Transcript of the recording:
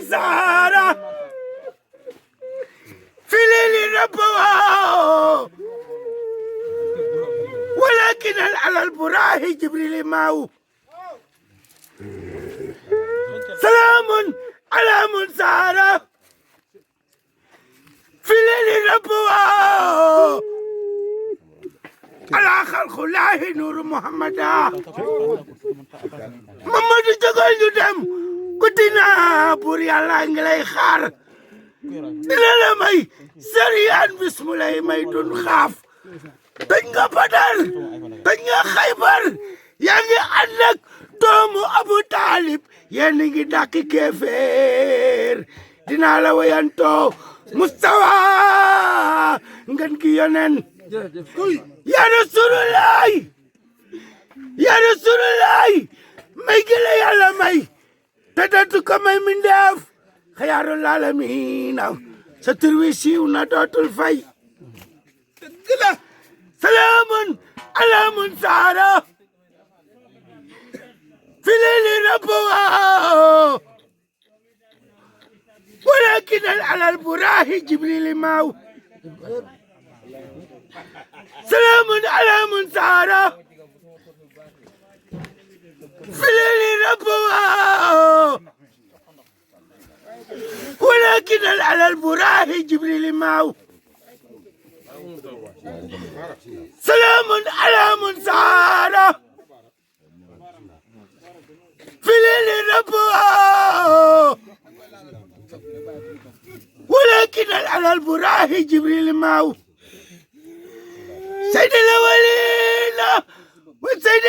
سارة في ليل ربواه ولكن على البراه جبريل معه سلام على من سارة في ليل ربواه على خلق الله نور محمد محمد jógal ñu dem guddi na buur yàlla ngi lay xaar dina la may sariyaan bis mu lay may dun xaaf dañ nga Badar dañ nga Xaybar yaa ngi ànd ak doomu Abu Talib yéen ngi dàkki kéeféer dinaa la wayantoo Mustafa ngeen gi yonen ya Rasulullah ya Rasulullah may gi la yàlla may te dootu ko may mindeef xayaarul aalamiina sa tur wi siiw na dootul fay dëgg la salaamun ala mun saara fi leeli rabbuha walakin ala alburaahi jibril maaw salaamun ala mun saara في ليل ربوها ولكن على البراه جبريل معه سلام على من سارة في ليل ربوها ولكن على البراه جبريل معه سيد الأولين وسيد